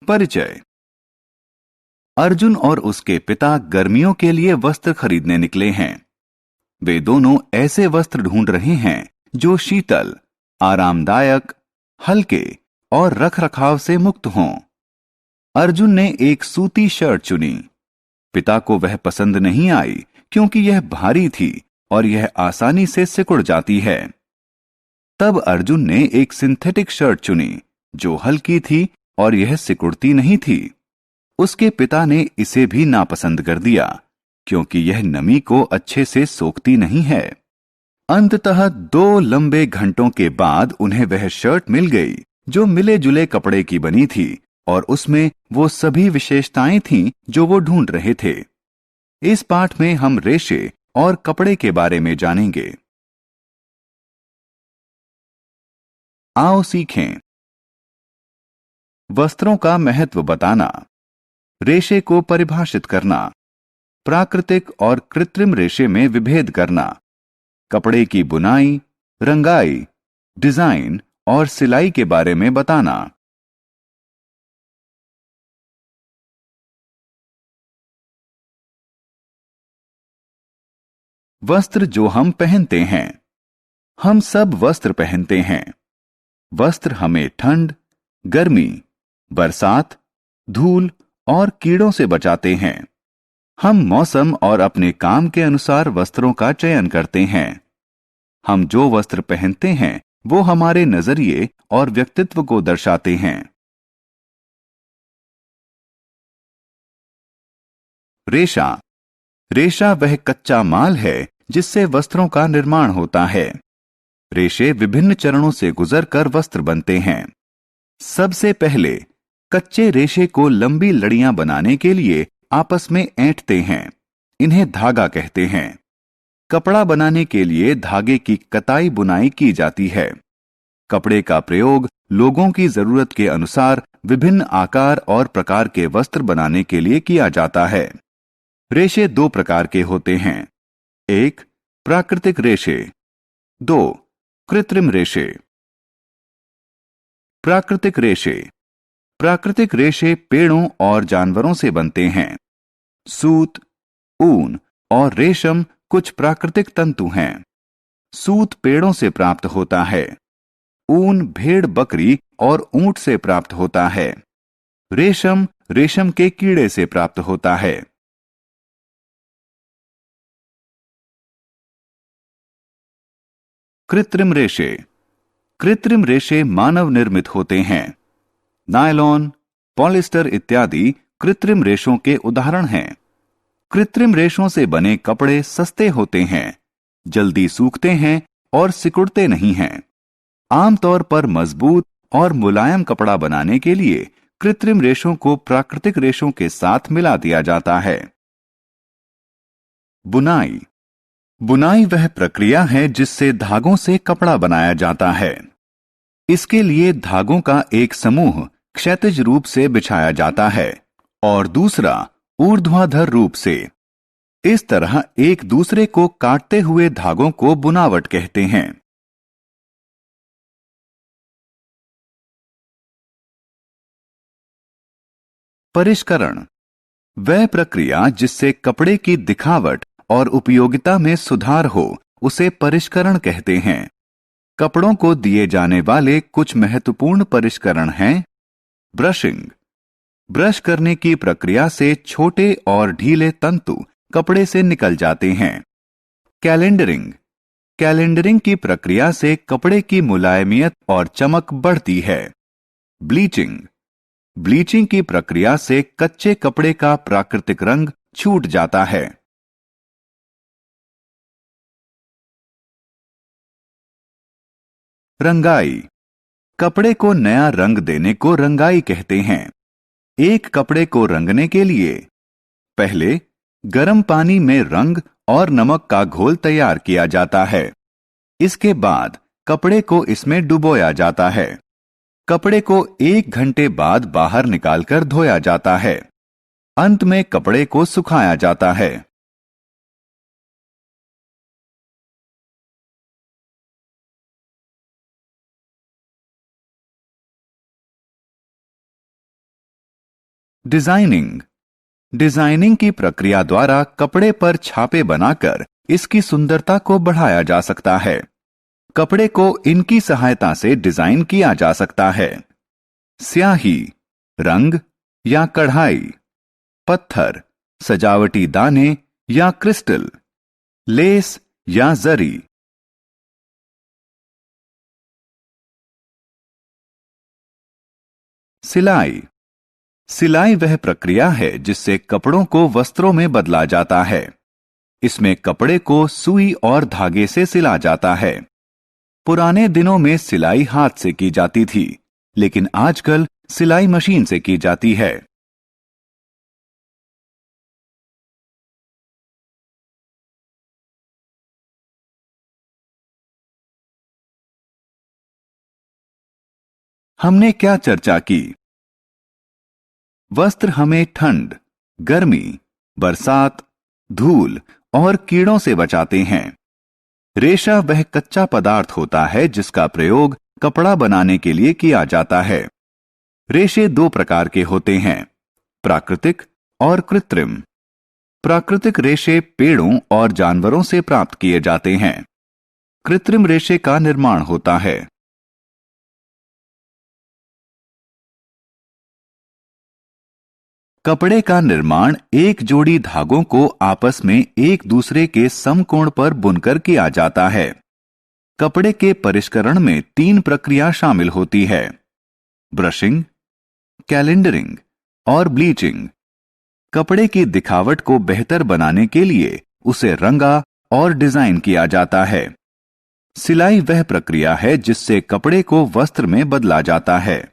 परिचय। अर्जुन और उसके पिता गर्मियों के लिए वस्त्र खरीदने निकले हैं। वे दोनों ऐसे वस्त्र ढूंढ रहे हैं जो शीतल, आरामदायक, हल्के और रखरखाव से मुक्त हों। अर्जुन ने एक सूती शर्ट चुनी। पिता को वह पसंद नहीं आई क्योंकि यह भारी थी और यह आसानी से सिकुड़ जाती है। तब अर्जुन ने एक सिंथेटिक शर्ट चुनी जो हल्की थी और यह सिकुड़ती नहीं थी। उसके पिता ने इसे भी नापसंद कर दिया क्योंकि यह नमी को अच्छे से सोखती नहीं है। अंततः 2 लंबे घंटों के बाद उन्हें वह शर्ट मिल गई जो मिले जुले कपड़े की बनी थी और उसमें वो सभी विशेषताएं थीं जो वो ढूंढ रहे थे। इस पाठ में हम रेशे और कपड़े के बारे में जानेंगे। आओ सीखें। वस्त्रों का महत्व बताना, रेशे को परिभाषित करना, प्राकृतिक और कृत्रिम रेशे में विभेद करना, कपड़े की बुनाई, रंगाई, डिजाइन और सिलाई के बारे में बताना। वस्त्र जो हम पहनते हैं। हम सब वस्त्र पहनते हैं। वस्त्र हमें ठंड, गर्मी, बरसात, धूल और कीड़ों से बचाते हैं। हम मौसम और अपने काम के अनुसार वस्त्रों का चयन करते हैं। हम जो वस्त्र पहनते हैं वो हमारे नजरिए और व्यक्तित्व को दर्शाते हैं। रेशा। रेशा वह कच्चा माल है जिससे वस्त्रों का निर्माण होता है। रेशे विभिन्न चरणों से गुजरकर वस्त्र बनते हैं। सबसे पहले कच्चे रेशे को लंबी लड़ियां बनाने के लिए आपस में ऐंठते हैं। इन्हें धागा कहते हैं। कपड़ा बनाने के लिए धागे की कताई बुनाई की जाती है। कपड़े का प्रयोग लोगों की जरूरत के अनुसार विभिन्न आकार और प्रकार के वस्त्र बनाने के लिए किया जाता है। रेशे 2 प्रकार के होते हैं। 1. प्राकृतिक रेशे। 2. कृत्रिम रेशे। प्राकृतिक रेशे। प्राकृतिक रेशे पेड़ों और जानवरों से बनते हैं। सूत, ऊन और रेशम कुछ प्राकृतिक तंतु हैं। सूत पेड़ों से प्राप्त होता है। ऊन भेड़, बकरी और ऊंट से प्राप्त होता है। रेशम रेशम के कीड़े से प्राप्त होता है। कृत्रिम रेशे। कृत्रिम रेशे मानव निर्मित होते हैं। नायलॉन, पॉलिस्टर इत्यादि कृत्रिम रेशों के उदाहरण हैं। कृत्रिम रेशों से बने कपड़े सस्ते होते हैं, जल्दी सूखते हैं और सिकुड़ते नहीं हैं। आमतौर पर मजबूत और मुलायम कपड़ा बनाने के लिए कृत्रिम रेशों को प्राकृतिक रेशों के साथ मिला दिया जाता है। बुनाई। बुनाई वह प्रक्रिया है जिससे धागों से कपड़ा बनाया जाता है। इसके लिए धागों का एक समूह क्षैतिज रूप से बिछाया जाता है और दूसरा ऊर्ध्वाधर रूप से। इस तरह एक दूसरे को काटते हुए धागों को बुनावट कहते हैं। परिष्करण। वह प्रक्रिया जिससे कपड़े की दिखावट और उपयोगिता में सुधार हो उसे परिष्करण कहते हैं। कपड़ों को दिए जाने वाले कुछ महत्वपूर्ण परिष्करण हैं। ब्रशिंग। ब्रश करने की प्रक्रिया से छोटे और ढीले तंतु कपड़े से निकल जाते हैं। कैलेंडरिंग। कैलेंडरिंग की प्रक्रिया से कपड़े की मुलायमियत और चमक बढ़ती है। ब्लीचिंग। ब्लीचिंग की प्रक्रिया से कच्चे कपड़े का प्राकृतिक रंग छूट जाता है। रंगाई। कपड़े को नया रंग देने को रंगाई कहते हैं। एक कपड़े को रंगने के लिए पहले गर्म पानी में रंग और नमक का घोल तैयार किया जाता है। इसके बाद कपड़े को इसमें डुबोया जाता है। कपड़े को 1 घंटे बाद बाहर निकालकर धोया जाता है। अंत में कपड़े को सुखाया जाता है। डिजाइनिंग। डिजाइनिंग की प्रक्रिया द्वारा कपड़े पर छापे बनाकर इसकी सुंदरता को बढ़ाया जा सकता है। कपड़े को इनकी सहायता से डिजाइन किया जा सकता है। स्याही, रंग या कढ़ाई, पत्थर, सजावटी दाने या क्रिस्टल, लेस या जरी। सिलाई। सिलाई वह प्रक्रिया है जिससे कपड़ों को वस्त्रों में बदला जाता है। इसमें कपड़े को सुई और धागे से सिला जाता है। पुराने दिनों में सिलाई हाथ से की जाती थी, लेकिन आजकल सिलाई मशीन से की जाती है। हमने क्या चर्चा की? वस्त्र हमें ठंड, गर्मी, बरसात, धूल और कीड़ों से बचाते हैं। रेशा वह कच्चा पदार्थ होता है जिसका प्रयोग कपड़ा बनाने के लिए किया जाता है। रेशे दो प्रकार के होते हैं, प्राकृतिक और कृत्रिम। प्राकृतिक रेशे पेड़ों और जानवरों से प्राप्त किए जाते हैं। कृत्रिम रेशे का निर्माण होता है। कपड़े का निर्माण एक जोड़ी धागों को आपस में एक दूसरे के समकोण पर बुनकर किया जाता है। कपड़े के परिष्करण में 3 प्रक्रिया शामिल होती है, ब्रशिंग, कैलेंडरिंग और ब्लीचिंग। कपड़े की दिखावट को बेहतर बनाने के लिए उसे रंगा और डिजाइन किया जाता है। सिलाई वह प्रक्रिया है जिससे कपड़े को वस्त्र में बदला जाता है।